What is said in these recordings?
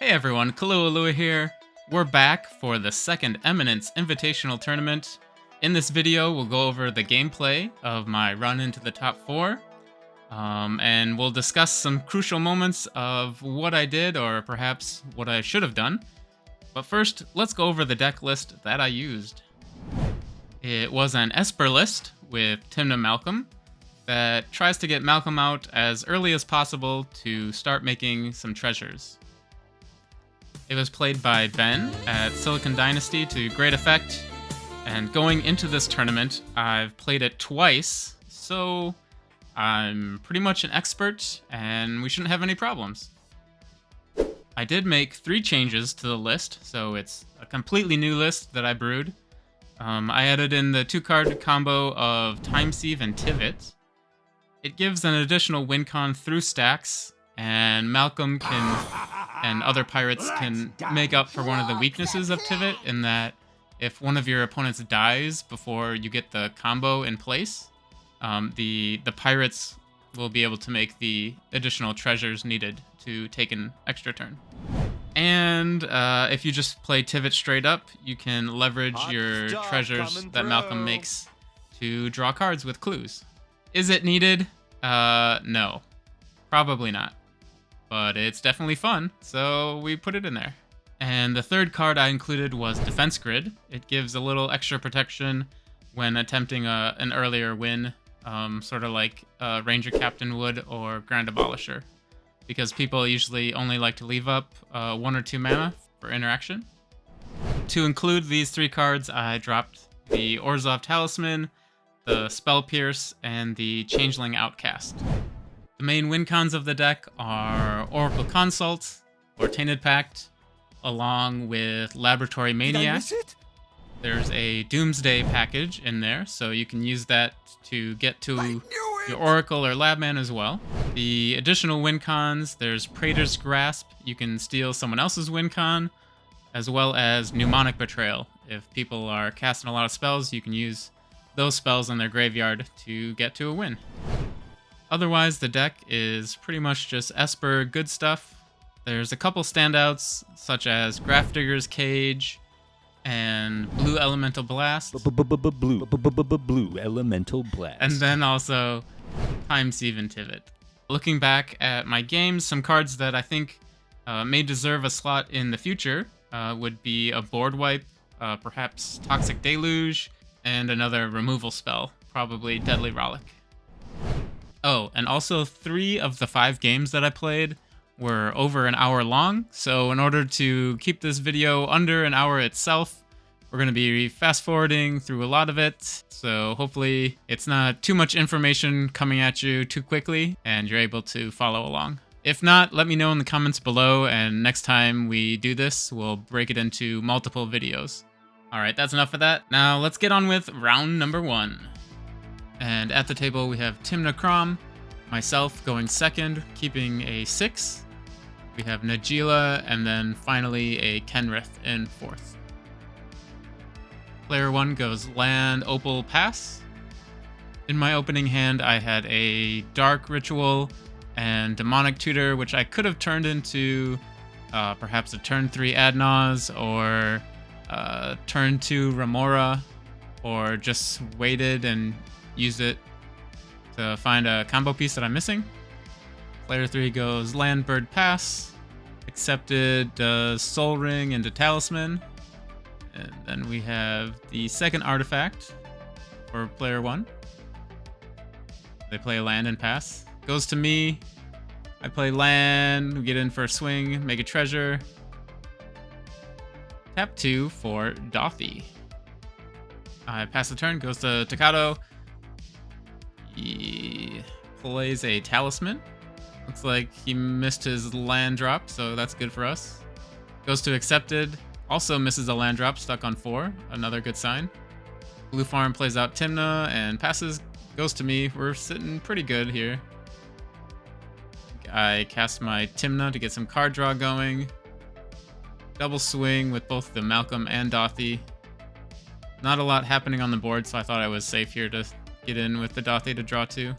Hey everyone, Kahlua here. We're back for the second Eminence Invitational tournament. In this video, we'll go over the gameplay of my run into the top 4, and we'll discuss some crucial moments of what I did or perhaps what I should have done. But first, let's go over the deck list that I used. It was an Esper list with Timna Malcolm that tries to get Malcolm out as early as possible to start making some treasures. It was played by Ben at Silicon Dynasty to great effect, and going into this tournament, I've played it twice, so I'm pretty much an expert, and we shouldn't have any problems. I did make 3 changes to the list, so it's a completely new list that I brewed. I added in the 2-card combo of Time Sieve and Tivit. It gives an additional win con through stacks, and Malcolm and other pirates can make up for one of the weaknesses of Tivit, in that if one of your opponents dies before you get the combo in place, the pirates will be able to make the additional treasures needed to take an extra turn. And if you just play Tivit straight up, you can leverage your treasures that Malcolm makes to draw cards with clues. Is it needed? No. Probably not. But it's definitely fun, so we put it in there. And the 3rd card I included was Defense Grid. It gives a little extra protection when attempting an earlier win, sort of like Ranger Captain would or Grand Abolisher, because people usually only like to leave up 1 or 2 mana for interaction. To include these 3 cards, I dropped the Orzhov Talisman, the Spell Pierce, and the Changeling Outcast. The main win cons of the deck are Oracle Consult or Tainted Pact, along with Laboratory Maniac. There's a Doomsday package in there, so you can use that to get to your Oracle or Labman as well. The additional win cons, there's Praetor's Grasp. You can steal someone else's win con, as well as Mnemonic Betrayal. If people are casting a lot of spells, you can use those spells in their graveyard to get to a win. Otherwise, the deck is pretty much just Esper good stuff. There's a couple standouts, such as Grafdigger's Cage and Blue Elemental Blast. Blue Elemental Blast. And then also Time Sieve and Tivit. Looking back at my games, some cards that I think may deserve a slot in the future would be a board wipe, perhaps Toxic Deluge, and another removal spell, probably Deadly Rollick. Oh, and also 3 of the 5 games that I played were over an hour long, so in order to keep this video under an hour itself, we're going to be fast-forwarding through a lot of it, so hopefully it's not too much information coming at you too quickly, and you're able to follow along. If not, let me know in the comments below, and next time we do this, we'll break it into multiple videos. Alright, that's enough of that. Now let's get on with round number 1. And at the table we have Timna Krom, myself going second, keeping a 6. We have Najila, and then finally a Kenrith in 4th. Player 1 goes Land, Opal, Pass. In my opening hand I had a Dark Ritual and Demonic Tutor, which I could have turned into perhaps a turn 3 Adnaz or turn 2 Remora, or just waited and used it to find a combo piece that I'm missing. Player 3 goes Land, Bird, Pass. Accepted Soul Ring into Talisman. And then we have the second artifact for player 1. They play a land and pass. Goes to me. I play land. We get in for a swing. Make a treasure. Tap 2 for Dothy. I pass the turn. Goes to Takato. He plays a Talisman. Looks like he missed his land drop, so that's good for us. Goes to Accepted. Also misses a land drop, stuck on 4. Another good sign. Blue Farm plays out Timna and passes. Goes to me. We're sitting pretty good here. I cast my Timna to get some card draw going. Double swing with both the Malcolm and Dothy. Not a lot happening on the board, so I thought I was safe here to get in with the Dothy to draw 2,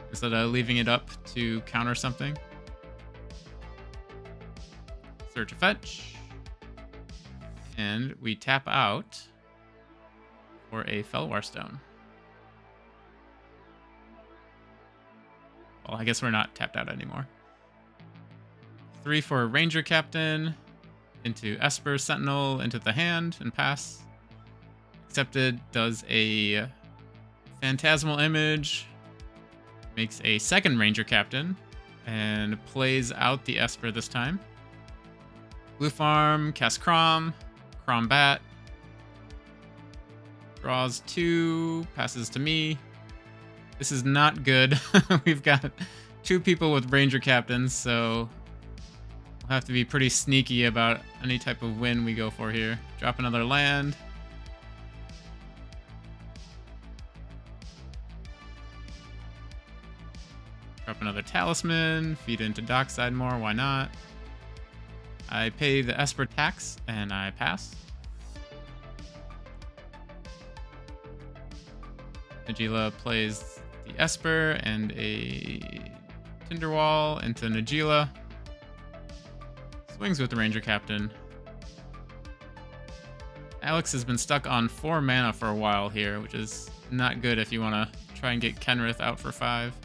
instead of leaving it up to counter something. Search a fetch. And we tap out for a Felwar Stone. Well, I guess we're not tapped out anymore. 3 for a Ranger Captain. Into Esper Sentinel, into the hand, and pass. Accepted, does a Phantasmal Image. Makes a second Ranger Captain. And plays out the Esper this time. Blue Farm, cast Crom. Crom Bat. Draws 2, passes to me. This is not good. We've got 2 people with Ranger Captains, so we'll have to be pretty sneaky about any type of win we go for here. Drop another land. Drop another Talisman, feed into Dockside more, why not? I pay the Esper tax, and I pass. Najeela plays the Esper and a Tinderwall into Najeela. Swings with the Ranger Captain. Alex has been stuck on 4 mana for a while here, which is not good if you want to try and get Kenrith out for 5.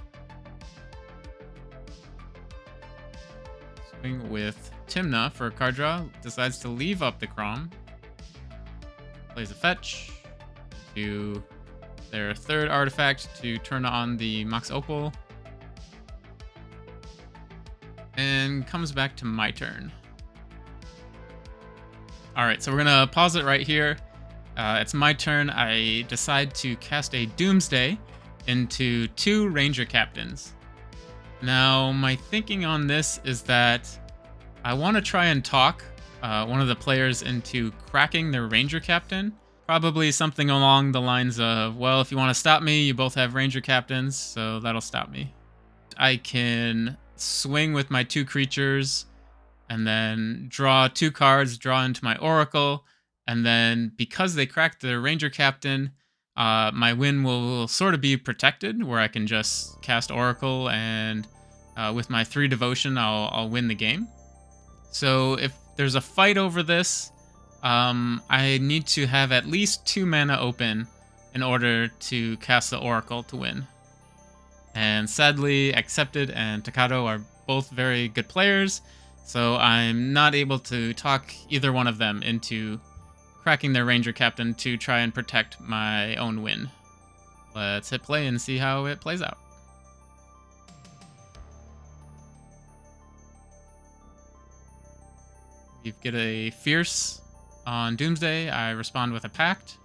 Swing with Timna for a card draw. Decides to leave up the Crom. Plays a fetch to their 3rd artifact to turn on the Mox Opal. And comes back to my turn. Alright, so we're going to pause it right here. It's my turn. I decide to cast a Doomsday into 2 Ranger Captains. Now, my thinking on this is that I want to try and talk one of the players into cracking their Ranger Captain. Probably something along the lines of, well, if you want to stop me, you both have Ranger Captains, so that'll stop me. I can swing with my 2 creatures, and then draw 2 cards, draw into my Oracle, and then because they cracked the Ranger Captain, my win will sort of be protected, where I can just cast Oracle, and with my 3 Devotion, I'll win the game. So if there's a fight over this, I need to have at least 2 mana open in order to cast the Oracle to win. And sadly, Accepted and Takado are both very good players, so I'm not able to talk either one of them into cracking their Ranger Captain to try and protect my own win. Let's hit play and see how it plays out. You get a Fierce on Doomsday. I respond with a Pact.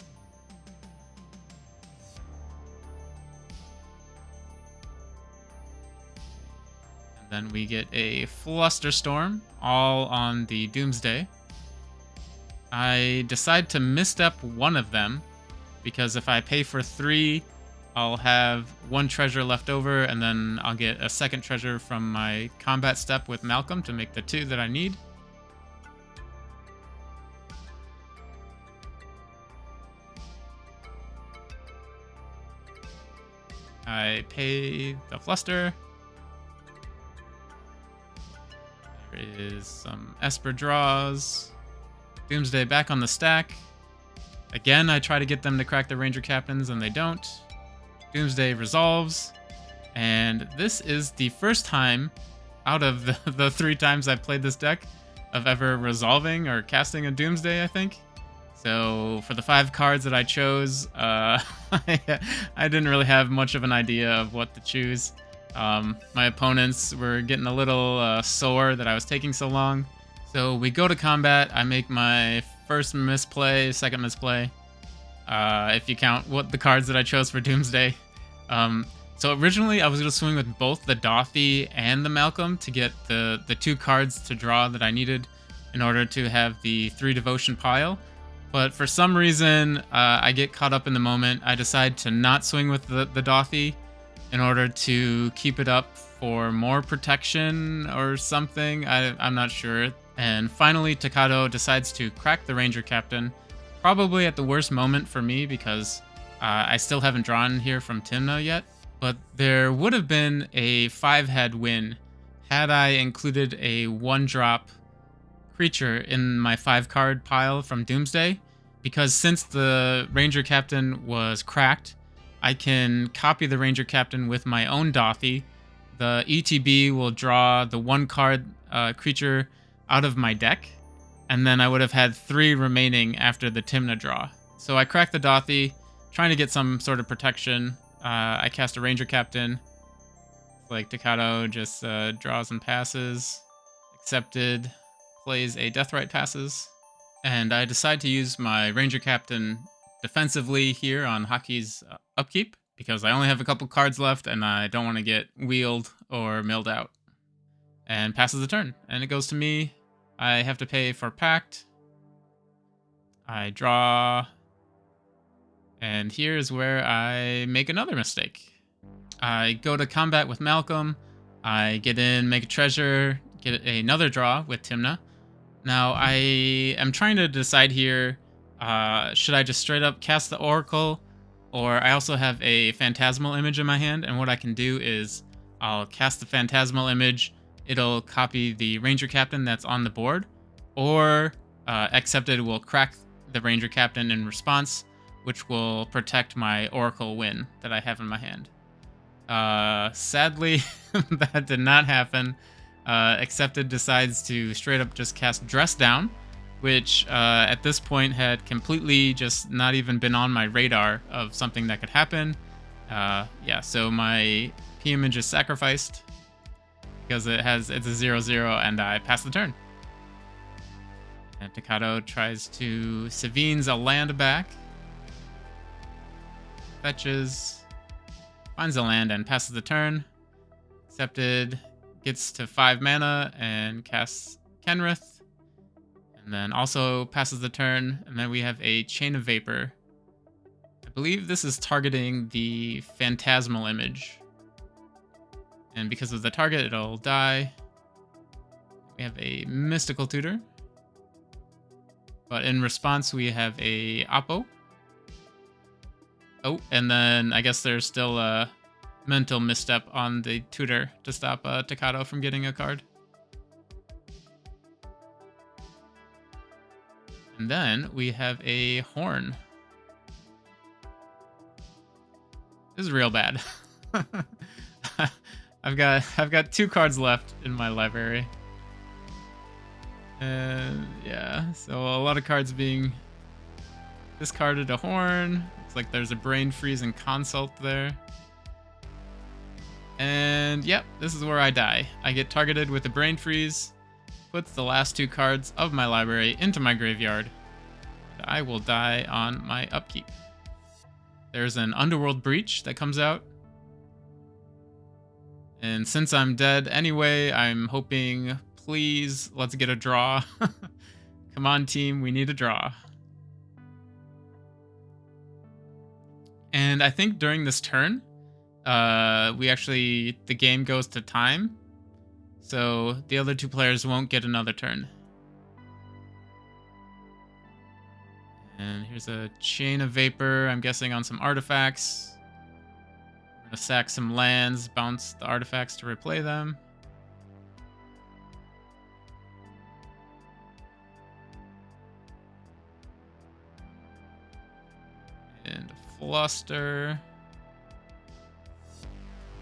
And then we get a Flusterstorm, all on the Doomsday. I decide to misstep one of them, because if I pay for 3, I'll have 1 treasure left over, and then I'll get a 2nd treasure from my combat step with Malcolm to make the 2 that I need. I pay the Fluster. There is some Esper draws. Doomsday back on the stack. Again, I try to get them to crack the Ranger Captains, and they don't. Doomsday resolves. And this is the first time out of the 3 times I've played this deck of ever resolving or casting a Doomsday, I think. So for the 5 cards that I chose, I didn't really have much of an idea of what to choose. My opponents were getting a little sore that I was taking so long. So we go to combat. I make my first misplay, second misplay, if you count what the cards that I chose for Doomsday. So originally I was going to swing with both the Dothy and the Malcolm to get the 2 cards to draw that I needed in order to have the 3 Devotion pile. But for some reason, I get caught up in the moment. I decide to not swing with the Dothy in order to keep it up for more protection or something. I'm not sure. And finally, Takado decides to crack the Ranger Captain, probably at the worst moment for me because I still haven't drawn here from Timna yet. But there would have been a 5-head win had I included a 1-drop creature in my 5-card pile from Doomsday, because since the Ranger Captain was cracked, I can copy the Ranger Captain with my own Dothy. The ETB will draw the 1-card creature out of my deck, and then I would have had 3 remaining after the Tymna draw. So I cracked the Dothy, trying to get some sort of protection. I cast a Ranger Captain. Like Takato just draws and passes. Accepted. Plays a Deathrite, passes. And I decide to use my Ranger Captain defensively here on Haki's upkeep, because I only have a couple cards left and I don't want to get wheeled or milled out. And passes the turn. And it goes to me. I have to pay for Pact. I draw. And here's where I make another mistake. I go to combat with Malcolm. I get in, make a treasure, get another draw with Tymna. Now, I am trying to decide here, should I just straight up cast the Oracle, or I also have a Phantasmal Image in my hand, and what I can do is I'll cast the Phantasmal Image, it'll copy the Ranger Captain that's on the board, or Accepted will crack the Ranger Captain in response, which will protect my Oracle win that I have in my hand. Sadly, that did not happen. Accepted decides to straight up just cast Dress Down, which at this point had completely just not even been on my radar of something that could happen. Yeah, so my P-Image is sacrificed because it's a 0/0 and I pass the turn. And Takato tries to Savines a land back. Fetches, finds a land and passes the turn. Accepted, gets to 5 mana and casts Kenrith. And then also passes the turn. And then we have a Chain of Vapor. I believe this is targeting the Phantasmal Image. And because of the target, it'll die. We have a Mystical Tutor. But in response, we have a Oppo. Oh, and then I guess there's still a mental misstep on the tutor to stop Takato from getting a card. And then we have a Horn. This is real bad. I've got 2 cards left in my library. And yeah, so a lot of cards being discarded. A Horn. Looks like there's a Brain Freeze and Consult there. And yep, this is where I die. I get targeted with a Brain Freeze, puts the last 2 cards of my library into my graveyard. And I will die on my upkeep. There's an Underworld Breach that comes out. And since I'm dead anyway, I'm hoping, please, let's get a draw. Come on, team, we need a draw. And I think during this turn, the game goes to time. So the other 2 players won't get another turn. And here's a Chain of Vapor, I'm guessing on some artifacts. We're gonna sack some lands, bounce the artifacts to replay them. And a Fluster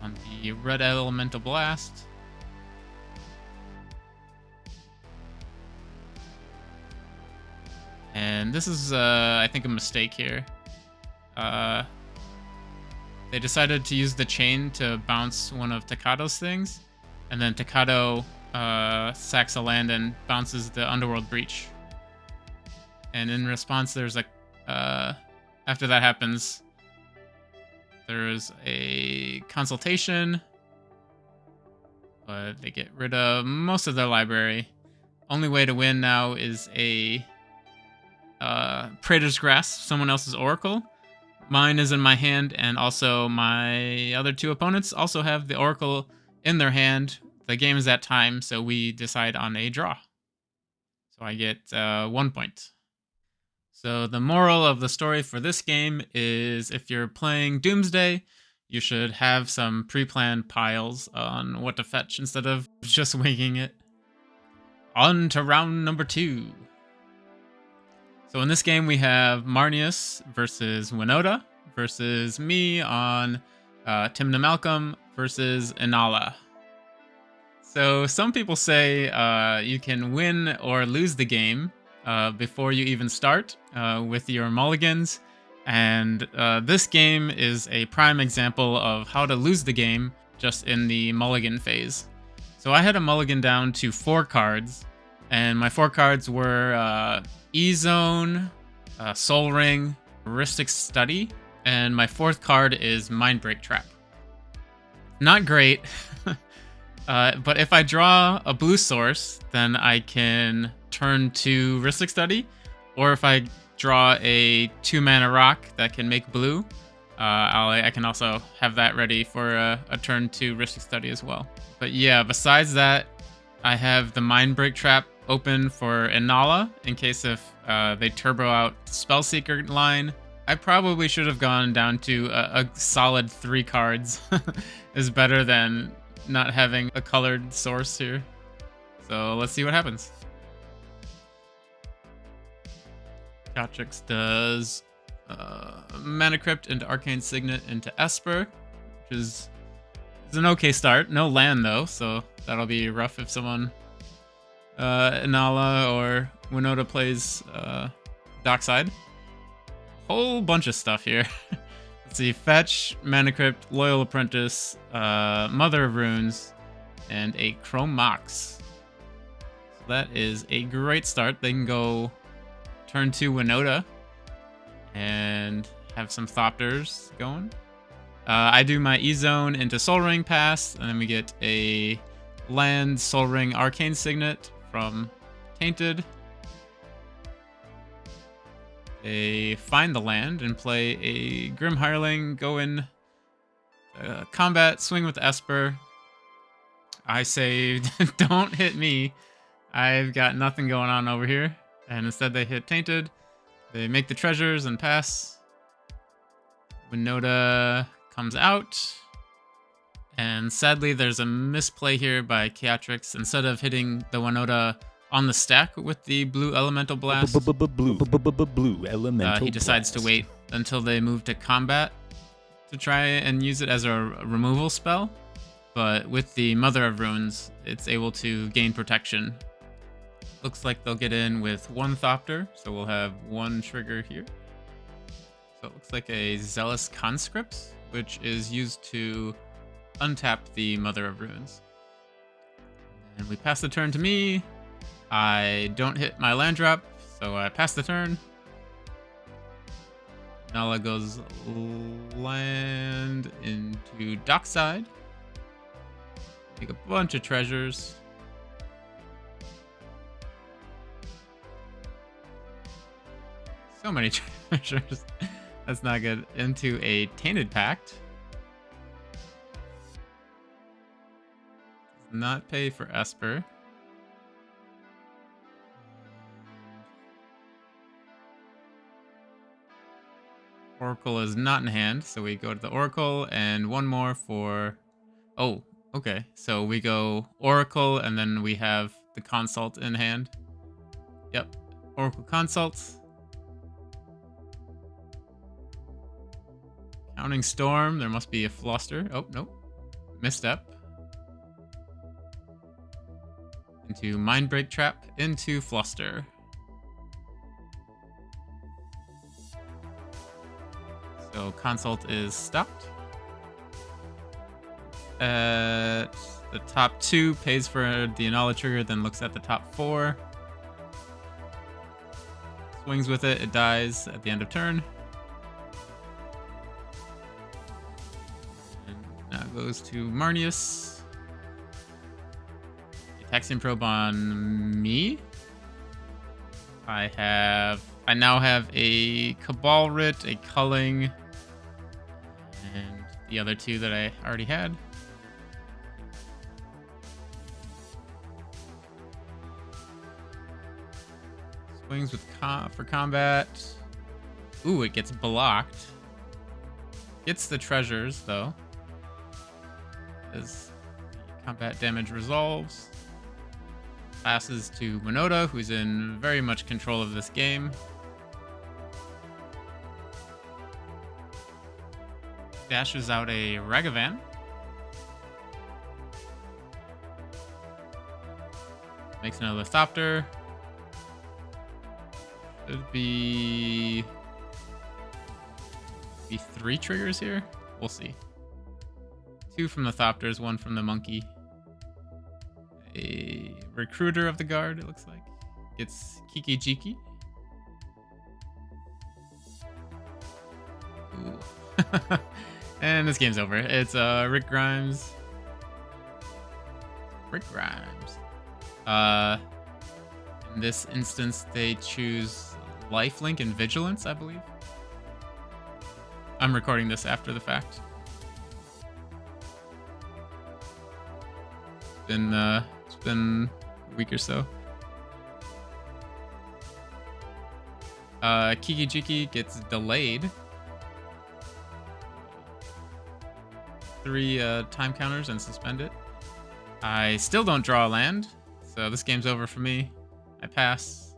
on the Red Elemental Blast. And this is, I think, a mistake here. They decided to use the chain to bounce one of Takato's things, and then Takato sacks a land and bounces the Underworld Breach. And in response, there's a... after that happens, there's a Consultation, but they get rid of most of their library. Only way to win now is a Praetor's Grasp, someone else's Oracle. Mine is in my hand, and also my other 2 opponents also have the Oracle in their hand. The game is at time, so we decide on a draw. So I get 1 point. So the moral of the story for this game is if you're playing Doomsday, you should have some pre-planned piles on what to fetch instead of just winging it. On to round number 2. So in this game, we have Marnius versus Winota versus me on Timna Malcolm versus Inala. So some people say you can win or lose the game before you even start with your mulligans. And this game is a prime example of how to lose the game just in the mulligan phase. So I had a mulligan down to 4 cards, and my 4 cards were E-Zone, Soul Ring, Heuristic Study, and my 4th card is Mindbreak Trap. Not great, but if I draw a blue source, then I can turn to Heuristic Study, or if I draw a 2-mana rock that can make blue, I can also have that ready for a turn to Heuristic Study as well. But yeah, besides that, I have the Mindbreak Trap open for Inala in case if they turbo out Spellseeker line. I probably should have gone down to a solid 3 cards. Is better than not having a colored source here. So let's see what happens. Catrix does Mana Crypt into Arcane Signet into Esper, which is an okay start. No land though, so that'll be rough if someone Inala or Winota plays Dockside. Whole bunch of stuff here. Let's see, Fetch, Mana Crypt, Loyal Apprentice, Mother of Runes, and a Chrome Mox. So that is a great start. They can go turn 2 Winota and have some Thopters going. I do my E-Zone into Soul Ring pass, and then we get a land Soul Ring Arcane Signet from Tainted. Find the land and play a Grim Hireling, go in combat, swing with Esper. I say, don't hit me. I've got nothing going on over here. And instead they hit Tainted. They make the treasures and pass. Winota comes out. And sadly, there's a misplay here by Catrix. Instead of hitting the Winota on the stack with the blue elemental blast, Blue elemental he decides to wait until they move to combat to try and use it as a removal spell. But with the Mother of Runes, it's able to gain protection. Looks like they'll get in with 1 Thopter, so we'll have 1 trigger here. So it looks like a Zealous Conscript, which is used to untap the Mother of Runes. And we pass the turn to me. I don't hit my land drop, so I pass the turn. Nala goes land into Dockside. Take a bunch of treasures. So many treasures. That's not good. Into a Tainted Pact. Does not pay for Esper. Oracle is not in hand, so we go to the Oracle and 1 more for... Oh, okay. So we go Oracle and then we have the Consult in hand. Yep. Oracle Consult. Counting Storm. There must be a Fluster. Oh, nope. Misstep. Into Mindbreak Trap. Into Fluster. So Consult is stopped. The top 2 pays for the Inala trigger, then looks at the top 4. Swings with it, it dies at the end of turn. And now goes to Marnius. Taxian Probe on me. I now have a Cabal Writ, a Culling, and the other 2 that I already had. Swings with for combat. Ooh, it gets blocked. Gets the treasures though, as combat damage resolves. Passes to Winota, who's in very much control of this game. Dashes out a Ragavan. Makes another Thopter. Should be 3 triggers here. We'll see. 2 from the Thopters, 1 from the Monkey. A Recruiter of the Guard, it looks like. Gets Kiki Jiki. Ooh. And this game's over. It's Rick Grimes. In this instance, they choose Lifelink and Vigilance, I believe. I'm recording this after the fact. It's been a week or so. Kiki Jiki gets delayed. 3 time counters and suspend it. I still don't draw a land, so this game's over for me. I pass.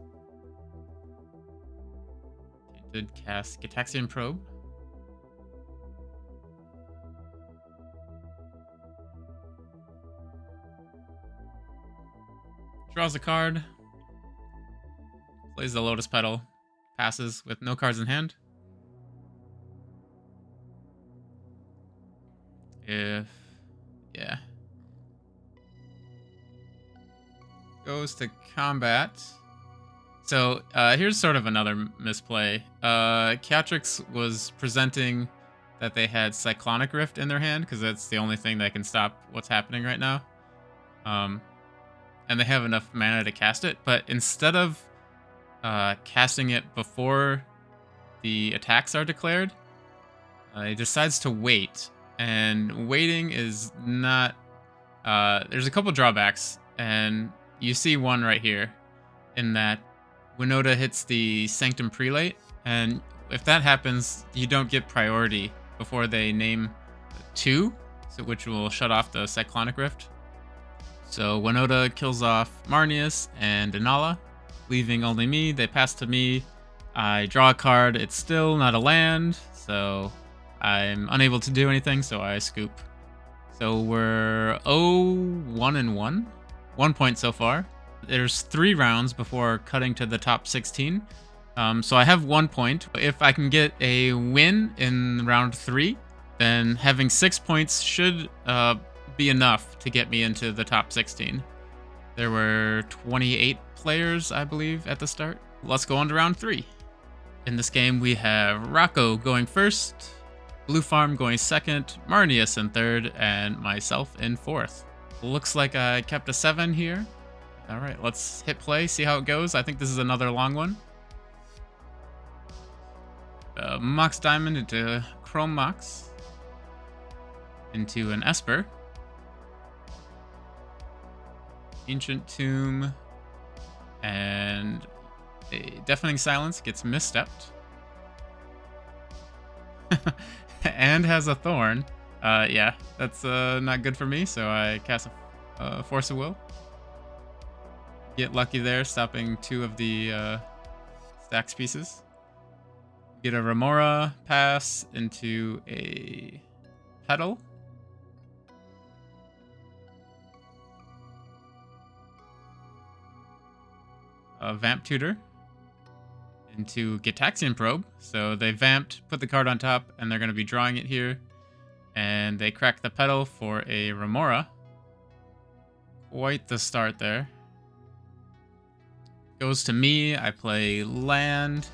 Did cast Gitaxian Probe. Draws a card. Plays the Lotus Petal. Passes with no cards in hand. Yeah. Goes to combat. So here's sort of another misplay. Catrix was presenting that they had Cyclonic Rift in their hand because that's the only thing that can stop what's happening right now. And they have enough mana to cast it, but instead of casting it before the attacks are declared, he decides to wait. And waiting is not... there's a couple drawbacks, and you see one right here, in that Winota hits the Sanctum Prelate, and if that happens, you don't get priority before they name 2, which will shut off the Cyclonic Rift. So Winota kills off Marnius and Inala, leaving only me. They pass to me. I draw a card. It's still not a land, so I'm unable to do anything, so I scoop. So we're 0-1-1. 1 point so far. There's 3 rounds before cutting to the top 16. So I have 1 point. If I can get a win in round 3, then having 6 points should be enough to get me into the top 16. There were 28 players, I believe, at the start. Let's go on to round 3. In this game, we have Rocco going first, Blue Farm going second, Marnius in third, and myself in fourth. Looks like I kept a 7 here. All right, let's hit play, see how it goes. I think this is another long one. Mox Diamond into Chrome Mox. Into an Esper. Ancient Tomb. And a Deafening Silence gets misstepped. And has a Thorn. Yeah, that's not good for me, so I cast a Force of Will. Get lucky there, stopping 2 of the Stax pieces. Get a Remora, pass into a Petal. A Vamp Tutor into Gitaxian Probe. So they vamped, put the card on top, and they're going to be drawing it here. And they crack the Petal for a Remora. Quite the start there. Goes to me. I play land.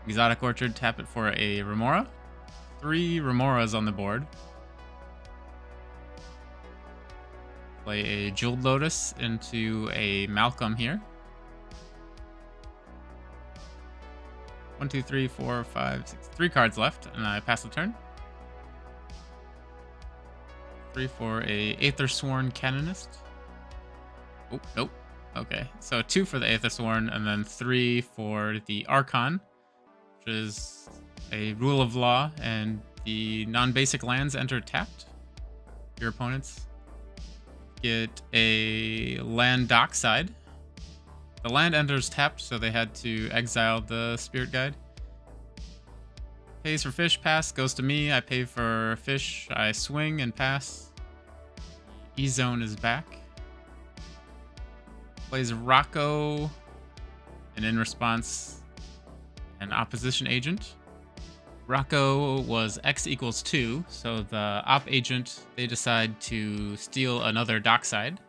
Exotic Orchard, tap it for a Remora. 3 Remoras on the board. Play a Jeweled Lotus into a Malcolm here. 1, 2, 3, 4, 5, 6. 3 cards left, and I pass the turn. 3 for a Aethersworn Canonist. Oh, nope. Okay, so 2 for the Aethersworn, and then 3 for the Archon, which is a rule of law, and the non-basic lands enter tapped. Your opponents. get a land dockside. The land enters tapped, so they had to exile the spirit guide. Pays for fish, pass, goes to me. I pay for fish, I swing and pass. E-zone is back. Plays Rocco, and in response, an opposition agent. Rocco was X equals 2, so the op agent, they decide to steal another dockside.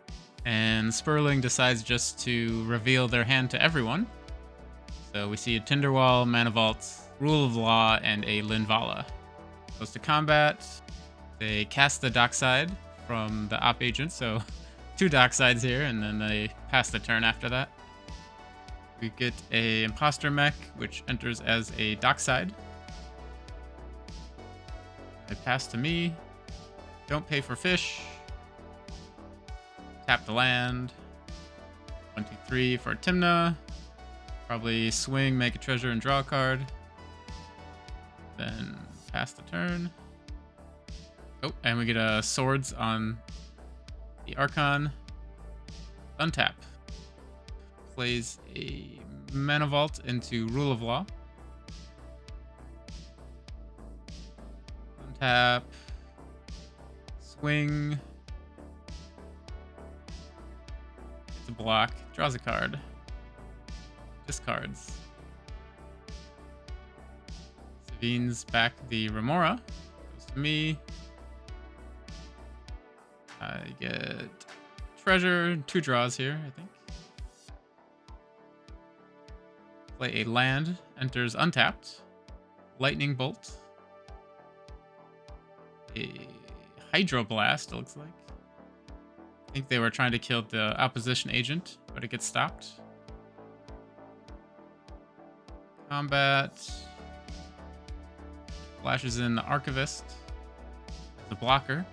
And Sperling decides just to reveal their hand to everyone. So we see a Tinderwall, Mana Vault, Rule of Law, and a Linvala. Goes to combat. They cast the dockside from the op agent, so 2 docksides here, and then they pass the turn after that. We get a Imposter Mech, which enters as a dockside. They pass to me. Don't pay for fish. Tap the land. 23 for Timna. Probably swing, make a treasure, and draw a card. Then pass the turn. Oh, and we get a swords on the Archon. Untap. Plays a Mana Vault into Rule of Law. Untap. Swing. It's a block. Draws a card. Discards. Savine's back the Remora. Goes to me. I get treasure. 2 draws here, I think. Play a land. Enters untapped. Lightning Bolt. A Hydroblast, it looks like. I think they were trying to kill the opposition agent, but it gets stopped. Combat. Flashes in the Archivist. The blocker.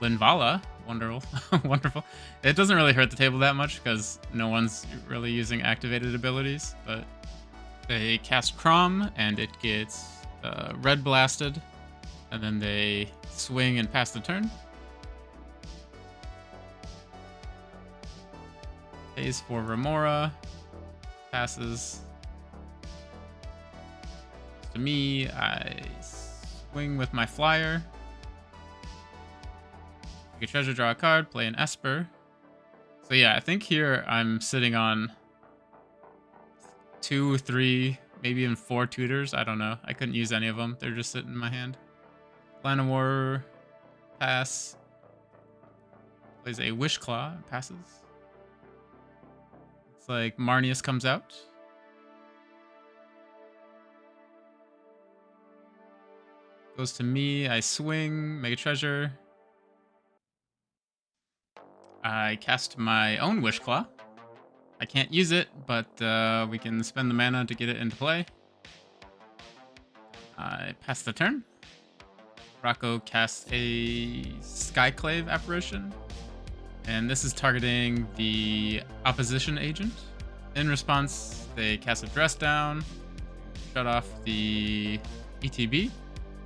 Linvala. Wonderful. Wonderful. It doesn't really hurt the table that much because no one's really using activated abilities, but they cast Crom and it gets red blasted, and then they swing and pass the turn. Pays for Remora. Passes. To me, I swing with my flyer. Take a treasure, draw a card, play an Esper. So yeah, I think here I'm sitting on 2, 3, maybe even 4 tutors. I don't know. I couldn't use any of them. They're just sitting in my hand. Plan of War. Pass. Plays a Wish Claw. Passes. It's like Marnius comes out. Goes to me. I swing. Make a treasure. I cast my own Wish Claw. I can't use it, but we can spend the mana to get it into play. I pass the turn. Rocco casts a Skyclave Apparition. And this is targeting the opposition agent. In response, they cast a Dress Down, shut off the ETB,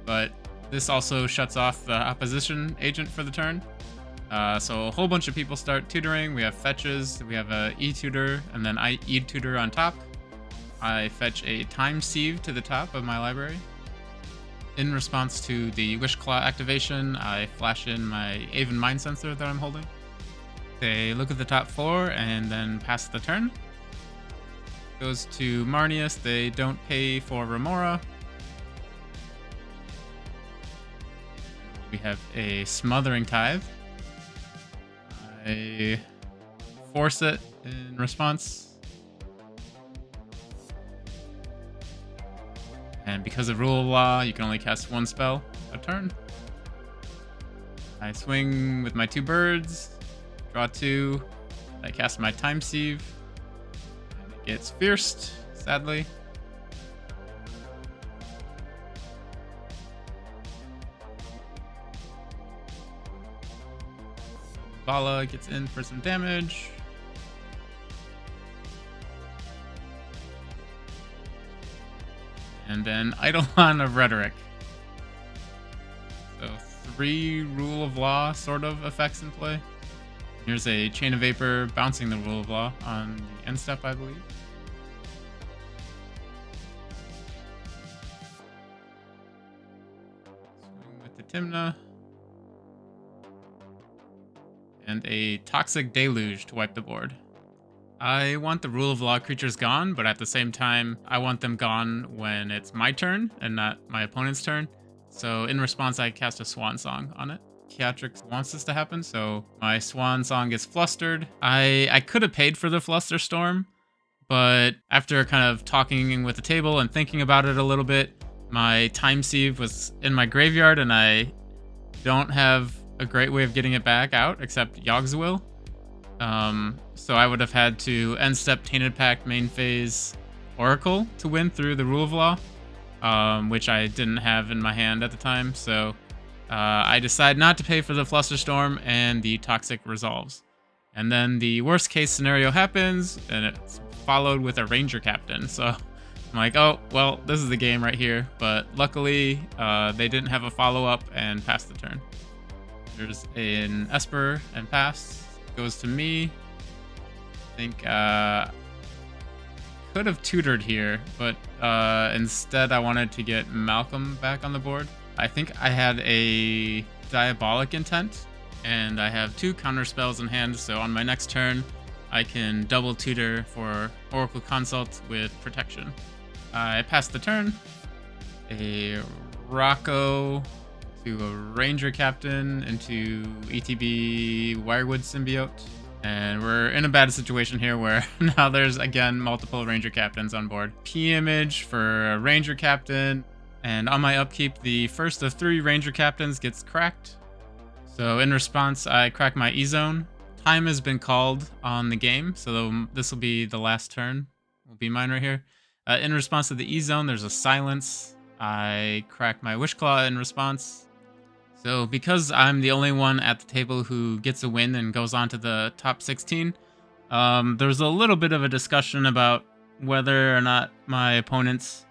but this also shuts off the opposition agent for the turn. So a whole bunch of people start tutoring. We have fetches, we have a E-tutor, and then I E-tutor on top. I fetch a Time Sieve to the top of my library. In response to the Wish Claw activation, I flash in my Aven Mind Sensor that I'm holding. They look at the top 4 and then pass the turn. Goes to Marnius. They don't pay for Remora. We have a Smothering Tithe. I force it in response. And because of Rule of Law, you can only cast 1 spell a turn. I swing with my 2 birds. Draw 2. I cast my Time Sieve. And it gets fierced, sadly. Vala gets in for some damage. And then Eidolon of Rhetoric. So 3 rule of law sort of effects in play. Here's a chain of vapor bouncing the rule of law on the end step, I believe. Swing with the Timna. And a toxic deluge to wipe the board. I want the rule of law creatures gone, but at the same time, I want them gone when it's my turn and not my opponent's turn. So in response, I cast a Swan Song on it. Theatrix wants this to happen, so my Swan Song gets flustered. I could have paid for the Fluster Storm, but after kind of talking with the table and thinking about it a little bit, my Time Sieve was in my graveyard and I don't have a great way of getting it back out except Yogg's Will. So I would have had to end step Tainted Pact main phase Oracle to win through the rule of law, which I didn't have in my hand at the time. So I decide not to pay for the Flusterstorm and the Toxic resolves. And then the worst case scenario happens and it's followed with a Ranger Captain. So I'm like, oh, well, this is the game right here. But luckily they didn't have a follow-up and passed the turn. There's an Esper and pass. Goes to me. I think could have tutored here, but instead I wanted to get Malcolm back on the board. I think I had a Diabolic Intent, and I have 2 counter spells in hand, so on my next turn I can double tutor for Oracle Consult with Protection. I passed the turn. A Rocco to a Ranger Captain into ETB Wirewood Symbiote. And we're in a bad situation here where now there's, again, multiple Ranger Captains on board. P-Image for a Ranger Captain. And on my upkeep, the first of 3 Ranger Captains gets cracked. So in response, I crack my E-Zone. Time has been called on the game, so this will be the last turn. Will be mine right here. In response to the E-Zone, there's a Silence. I crack my Wishclaw in response. So because I'm the only one at the table who gets a win and goes on to the top 16, there's a little bit of a discussion about whether or not my opponents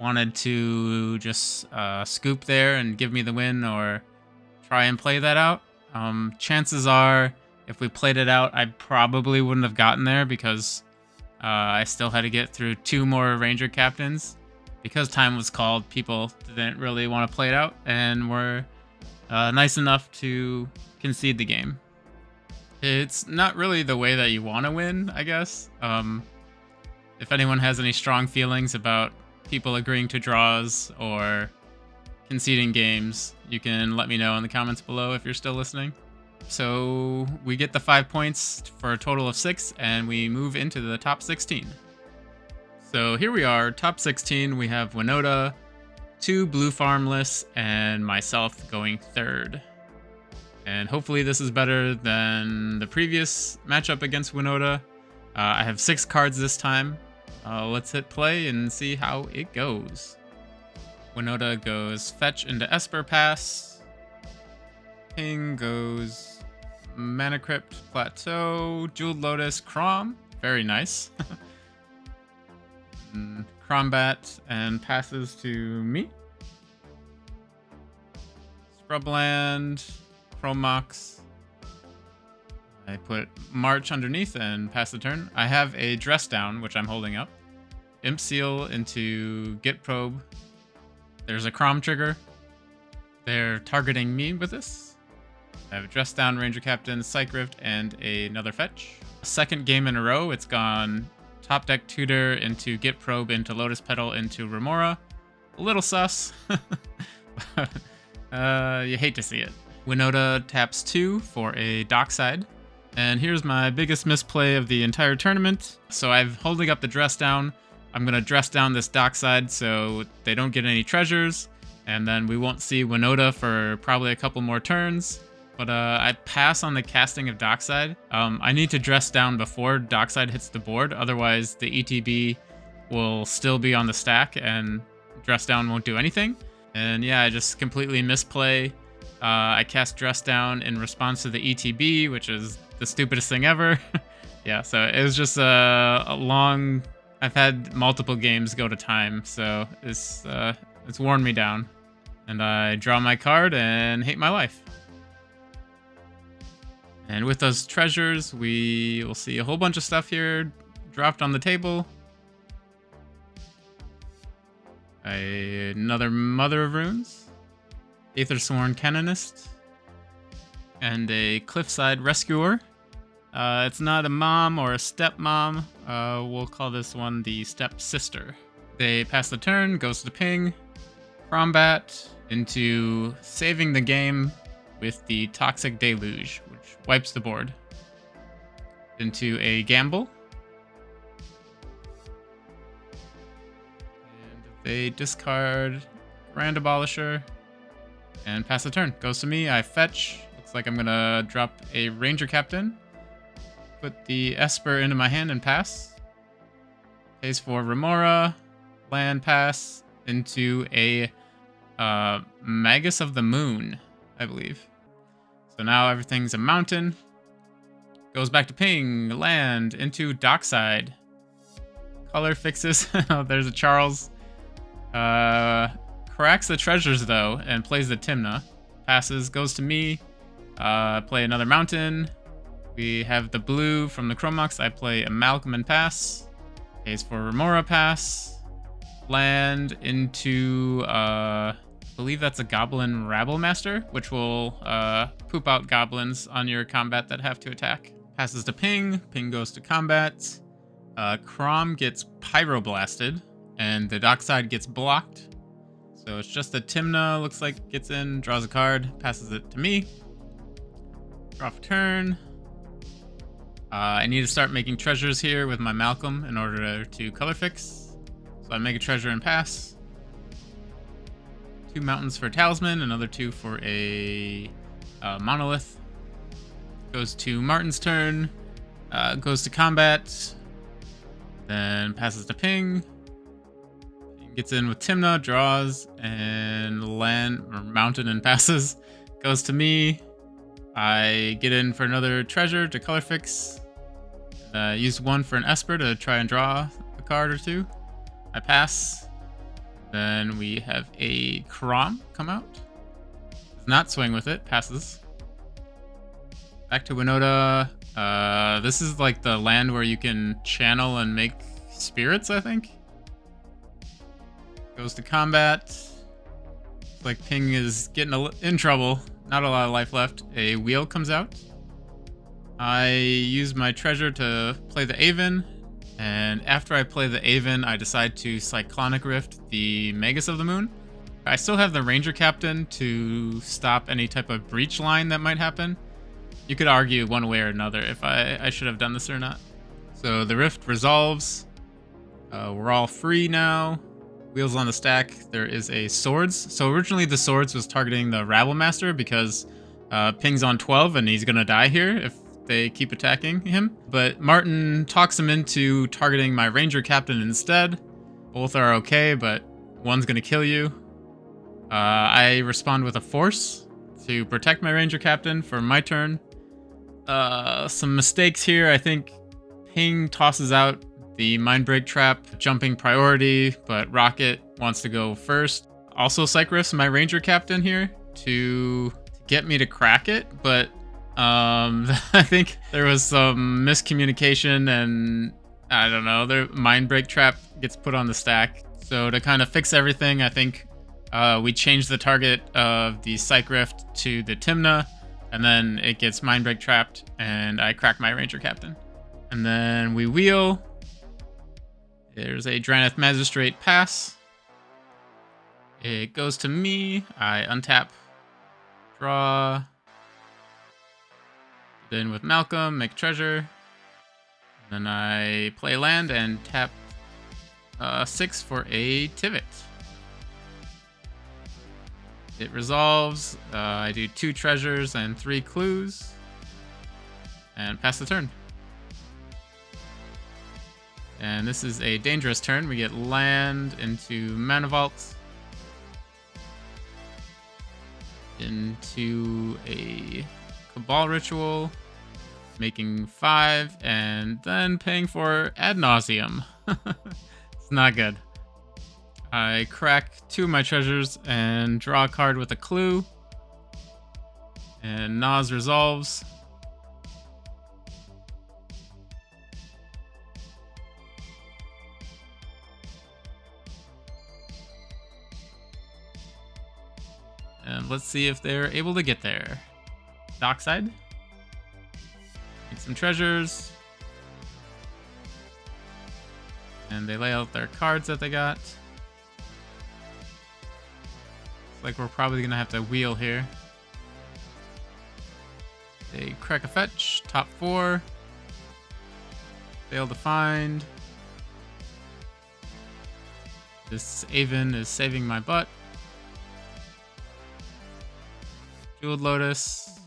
wanted to just scoop there and give me the win or try and play that out. Chances are, if we played it out, I probably wouldn't have gotten there because I still had to get through 2 more Ranger Captains. Because time was called, people didn't really want to play it out and were nice enough to concede the game. It's not really the way that you want to win, I guess. If anyone has any strong feelings about people agreeing to draws or conceding games, you can let me know in the comments below if you're still listening. So we get the 5 points for a total of 6, and we move into the top 16. So here we are, top 16. We have Winota, 2 blue farmless, and myself going 3rd. And hopefully this is better than the previous matchup against Winota. I have 6 cards this time. Let's hit play and see how it goes. Winota goes Fetch into Esper Pass. Ping goes Mana Crypt, Plateau, Jeweled Lotus, Crom. Very nice. Crombat and passes to me. Scrubland, Chromox. I put March underneath and pass the turn. I have a Dress Down, which I'm holding up. Imp Seal into Git Probe. There's a Crom trigger. They're targeting me with this. I have a Dress Down, Ranger Captain, Psych Rift, and another fetch. Second game in a row, it's gone top deck Tutor into Git Probe into Lotus Petal into Remora. A little sus. You hate to see it. Winota taps 2 for a Dockside. And here's my biggest misplay of the entire tournament. So I'm holding up the Dress Down. I'm going to Dress Down this Dockside so they don't get any treasures. And then we won't see Winota for probably a couple more turns. But I pass on the casting of Dockside. I need to Dress Down before Dockside hits the board. Otherwise, the ETB will still be on the stack and Dress Down won't do anything. And yeah, I just completely misplay. I cast Dress Down in response to the ETB, which is the stupidest thing ever. Yeah, so it was just a long... I've had multiple games go to time, so it's worn me down. And I draw my card and hate my life. And with those treasures, we will see a whole bunch of stuff here dropped on the table. Another Mother of Runes, Aethersworn Canonist, and a Cliffside Rescuer. It's not a mom or a stepmom. We'll call this one the stepsister. They pass the turn, goes to ping, combat into saving the game with the Toxic Deluge, which wipes the board. Into a gamble. And they discard Grand Abolisher and pass the turn. Goes to me, I fetch. Looks like I'm gonna drop a Ranger Captain. Put the Esper into my hand and pass. Pays for Remora, land pass into a Magus of the Moon, I believe. So now everything's a mountain. Goes back to ping, land into Dockside. Color fixes. There's a Charles. Cracks the treasures though and plays the Timna. Passes, goes to me. Play another mountain. We have the blue from the Chromox. I play a Malcolm and pass. Pays for Remora, pass. Land into, I believe that's a Goblin Rabble Master, which will poop out goblins on your combat that have to attack. Passes to ping. Ping goes to combat. Crom gets Pyroblasted, and the Dockside gets blocked. So it's just a Timna, looks like, gets in, draws a card, passes it to me. Draw for turn. I need to start making treasures here with my Malcolm in order to color fix. So I make a treasure and pass. 2 mountains for a talisman, another 2 for a monolith. Goes to Martin's turn. Goes to combat. Then passes to ping. Gets in with Timna, draws, and land or mountain and passes. Goes to me. I get in for another treasure to color fix. Use 1 for an Esper to try and draw a card or 2. I pass. Then we have a Crom come out. Does not swing with it, passes. Back to Winota. This is like the land where you can channel and make spirits, I think. Goes to combat. Looks like Ping is getting in trouble. Not a lot of life left. A wheel comes out. I use my treasure to play the Aven. And after I play the Aven, I decide to Cyclonic Rift the Magus of the Moon. I still have the Ranger Captain to stop any type of breach line that might happen. You could argue one way or another if I should have done this or not. So the Rift resolves. We're all free now. Wheels on the stack. There is a Swords. So originally the Swords was targeting the Rabble Master because Ping's on 12 and he's going to die here if they keep attacking him. But Martin talks him into targeting my Ranger Captain instead. Both are okay, but one's going to kill you. I respond with a Force to protect my Ranger Captain for my turn. Some mistakes here. I think Ping tosses out the Mindbreak Trap, jumping priority, but Rocket wants to go first. Also Psych Rifts my Ranger Captain here to get me to crack it, but I think there was some miscommunication and I don't know, the Mindbreak Trap gets put on the stack. So to kind of fix everything, I think we change the target of the Psych Rift to the Timna, and then it gets Mindbreak Trapped, and I crack my Ranger Captain. And then we wheel. There's a Draneth Magistrate pass. It goes to me. I untap, draw. Then with Malcolm, make treasure. Then I play land and tap 6 for a Tivit. It resolves. I do 2 treasures and 3 clues. And pass the turn. And this is a dangerous turn. We get land into Mana Vault. Into a Cabal Ritual. Making 5. And then paying for Ad Nauseam. It's not good. I crack 2 of my treasures and draw a card with a clue. And Nas resolves. And let's see if they're able to get there. Dockside. Get some treasures. And they lay out their cards that they got. Looks like we're probably gonna have to wheel here. They crack a fetch, top 4. Fail to find. This Avon is saving my butt. Jeweled Lotus.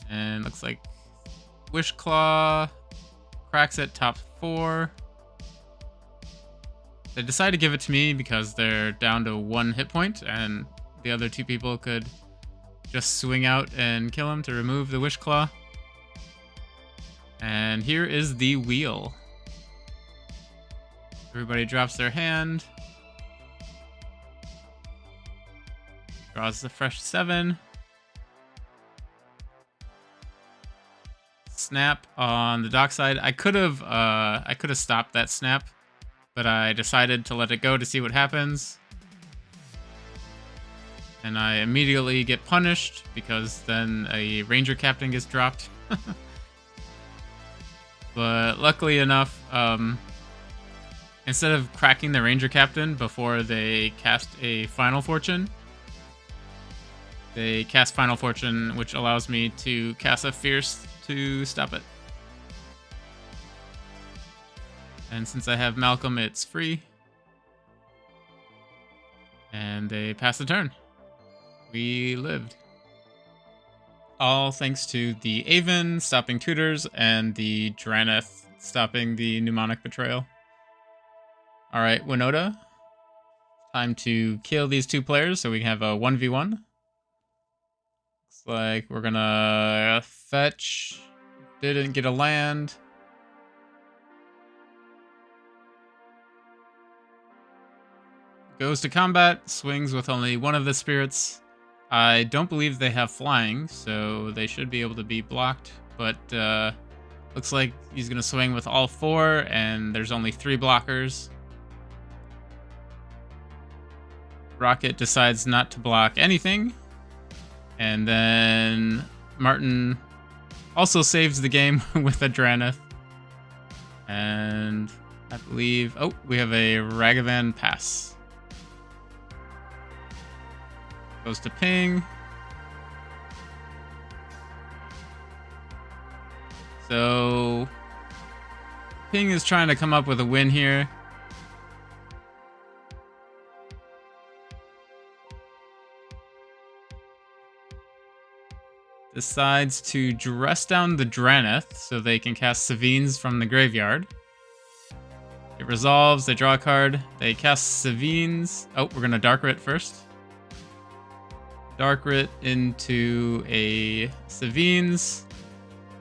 And looks like Wish Claw cracks it, top 4. They decide to give it to me because they're down to 1 hit point, and the other 2 people could just swing out and kill him to remove the Wish Claw. And here is the wheel. Everybody drops their hand. Draws the fresh 7. Snap on the dockside. I could have stopped that snap, but I decided to let it go to see what happens. And I immediately get punished because then a ranger captain gets dropped. But luckily enough, instead of cracking the ranger captain before they cast a Final Fortune, they cast Final Fortune, which allows me to cast a Fierce to stop it. And since I have Malcolm, it's free. And they pass the turn. We lived. All thanks to the Avon stopping Tutors and the Draneth stopping the Mnemonic Betrayal. Alright, Winota. Time to kill these 2 players so we can have a 1v1. Looks like we're gonna fetch. Didn't get a land. Goes to combat, swings with only 1 of the spirits. I don't believe they have flying, so they should be able to be blocked, but looks like he's going to swing with all 4, and there's only 3 blockers. Rocket decides not to block anything, and then Martin also saves the game with a Draneth. And I believe... Oh, we have a Ragavan pass. Goes to ping. So Ping is trying to come up with a win here. Decides to dress down the Draneth so they can cast Savines from the graveyard. It resolves, they draw a card, they cast Savines. Oh, we're gonna Dark Writ first. Dark Writ into a Savines.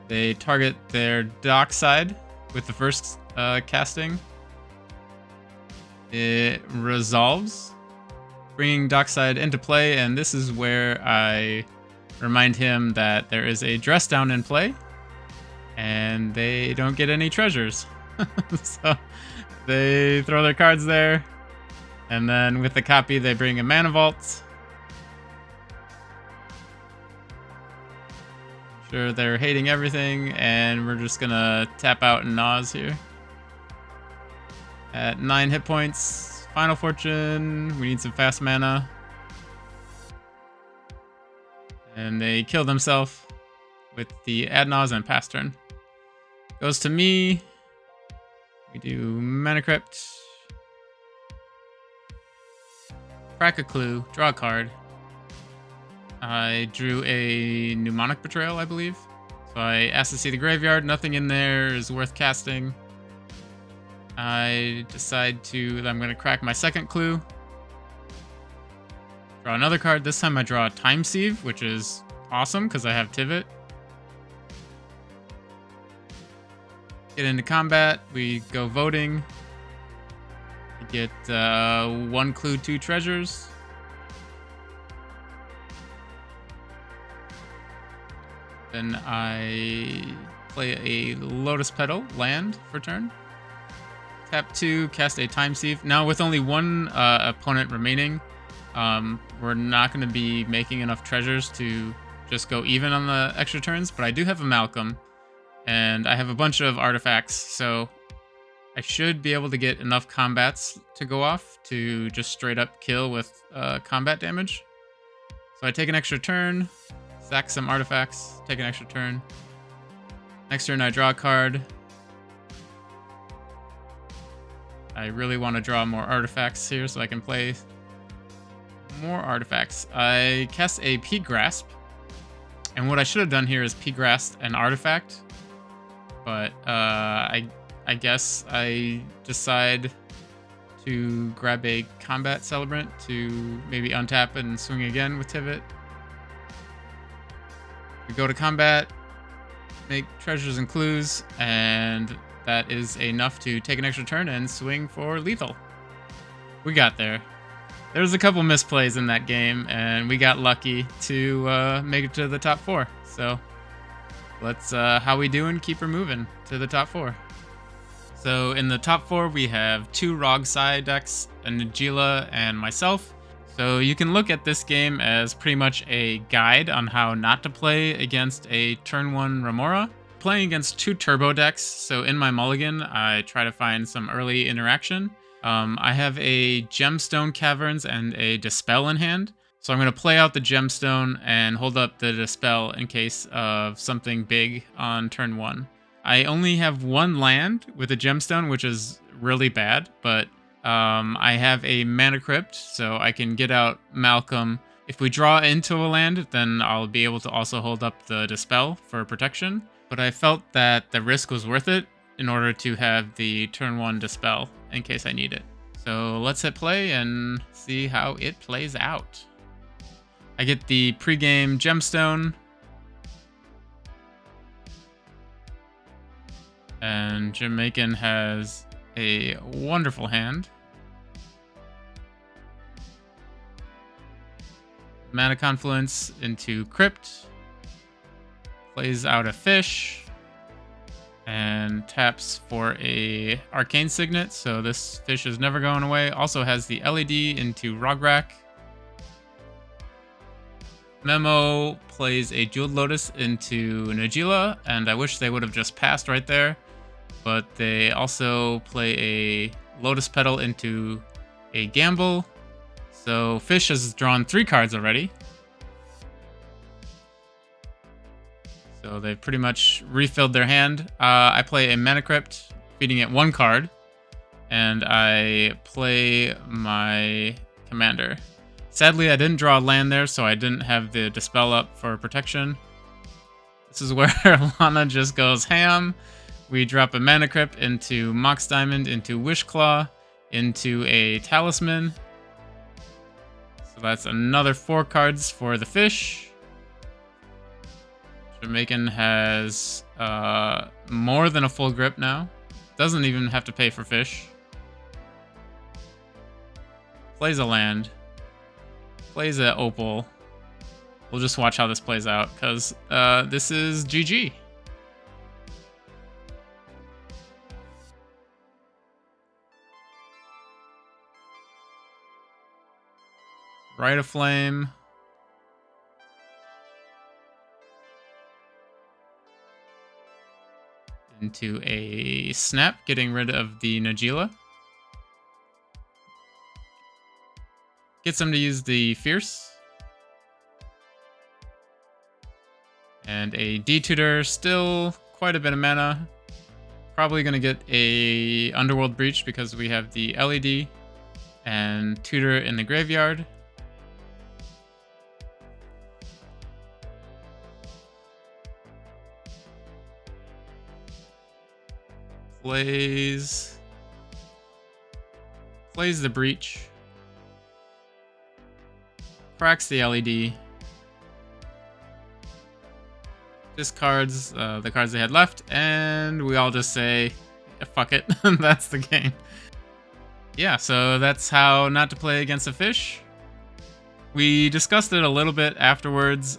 They target their dockside with the first casting. It resolves, bringing dockside into play, and this is where I remind him that there is a dress down in play, and they don't get any treasures. So they throw their cards there, and then with the copy they bring a Mana Vault. Sure, they're hating everything, and we're just gonna tap out and Nas here. At 9 hit points, Final Fortune, we need some fast mana. And they kill themselves with the Adnaz and pass turn. Goes to me. We do Mana Crypt. Crack a clue, draw a card. I drew a Mnemonic Betrayal, I believe. So I asked to see the graveyard. Nothing in there is worth casting. I decide I'm going to crack my second clue. Draw another card. This time I draw a Time Sieve, which is awesome because I have Tivit. Get into combat. We go voting. I get 1 clue, 2 treasures. Then I play a Lotus Petal, land for turn. Tap 2, cast a Time Sieve. Now with only 1 opponent remaining, we're not going to be making enough treasures to just go even on the extra turns, but I do have a Malcolm, and I have a bunch of artifacts, so I should be able to get enough combats to go off to just straight up kill with combat damage. So I take an extra turn, sack some artifacts, take an extra turn. Next turn I draw a card. I really want to draw more artifacts here so I can play more artifacts. I cast a Peat Grasp, and what I should have done here is Peat Grasp an artifact, but I guess I decide to grab a Combat Celebrant to maybe untap and swing again with Tivit. We go to combat, make treasures and clues, and that is enough to take an extra turn and swing for lethal. We got there. There was a couple misplays in that game, and we got lucky to make it to the top 4. So let's how we doing? Keep her moving to the top 4. So in the top 4, we have 2 Rog Sai decks, a Najeela, and myself. So you can look at this game as pretty much a guide on how not to play against a turn 1 Remora. Playing against 2 turbo decks, so in my mulligan, I try to find some early interaction. I have a Gemstone Caverns and a Dispel in hand, so I'm going to play out the Gemstone and hold up the Dispel in case of something big on turn 1. I only have 1 land with a Gemstone, which is really bad, but I have a Mana Crypt, so I can get out Malcolm. If we draw into a land, then I'll be able to also hold up the Dispel for protection. But I felt that the risk was worth it in order to have the turn 1 Dispel in case I need it. So let's hit play and see how it plays out. I get the pregame Gemstone. And Jamaican has a wonderful hand. Mana Confluence into Crypt. Plays out a fish. And taps for a Arcane Signet, so this fish is never going away. Also has the LED into Rograk. Memo plays a Jeweled Lotus into Najeela, and I wish they would have just passed right there. But they also play a Lotus Petal into a Gamble. So Fish has drawn 3 cards already. So they've pretty much refilled their hand. I play a Mana Crypt, feeding it 1 card. And I play my Commander. Sadly, I didn't draw a land there, so I didn't have the Dispel up for protection. This is where Lana just goes ham. We drop a Mana Crypt into Mox Diamond, into Wishclaw, into a Talisman. So that's another 4 cards for the fish. Jamaican has more than a full grip now. Doesn't even have to pay for fish. Plays a land. Plays a opal. We'll just watch how this plays out, because this is GG. Rite of Flame. Into a Snap, getting rid of the Najeela. Gets them to use the Fierce. And a D-Tutor, still quite a bit of mana. Probably going to get a Underworld Breach because we have the LED and Tutor in the graveyard. Plays the Breach. Cracks the LED. Discards the cards they had left, and we all just say, fuck it, that's the game. yeah, so that's how not to play against a fish. We discussed it a little bit afterwards.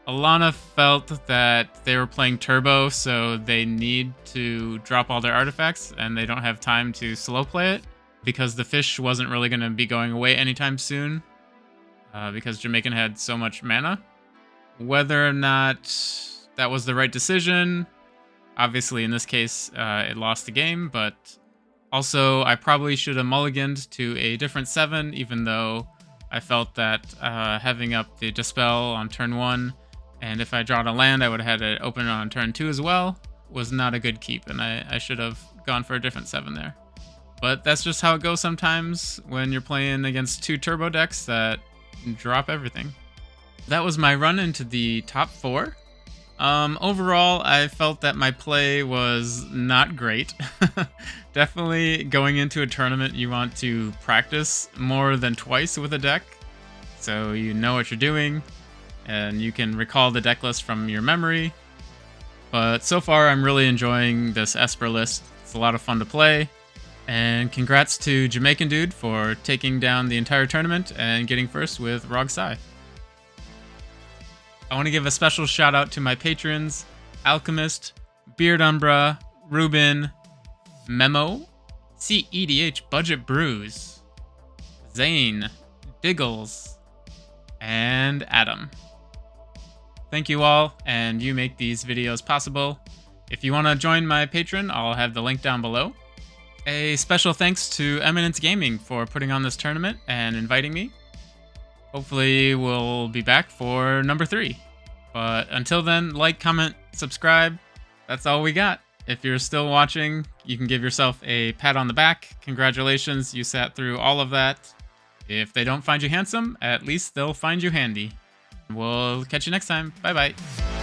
Alana felt that they were playing turbo, so they need to drop all their artifacts, and they don't have time to slow play it, because the fish wasn't really going to be going away anytime soon, because Jamaican had so much mana. Whether or not that was the right decision, obviously in this case, it lost the game, but also I probably should have mulliganed to a different 7, even though I felt that having up the Dispel on turn 1, and if I drawed a land, I would have had it open on turn 2 as well, was not a good keep, and I should have gone for a different 7 there. But that's just how it goes sometimes when you're playing against 2 turbo decks that drop everything. That was my run into the top 4. Overall, I felt that my play was not great. Definitely going into a tournament, you want to practice more than twice with a deck, so you know what you're doing, and you can recall the deck list from your memory. But so far, I'm really enjoying this Esper list. It's a lot of fun to play. And congrats to Jamaican Dude for taking down the entire tournament and getting first with Rog Sai. I want to give a special shout out to my patrons: Alchemist, Beard Umbra, Ruben, Memo, cEDH Budget Brews, Zane, Diggles, and Adam. Thank you all, and you make these videos possible. If you want to join my Patreon, I'll have the link down below. A special thanks to Eminence Gaming for putting on this tournament and inviting me. Hopefully we'll be back for number 3. But until then, like, comment, subscribe. That's all we got. If you're still watching, you can give yourself a pat on the back. Congratulations, you sat through all of that. If they don't find you handsome, at least they'll find you handy. We'll catch you next time. Bye-bye.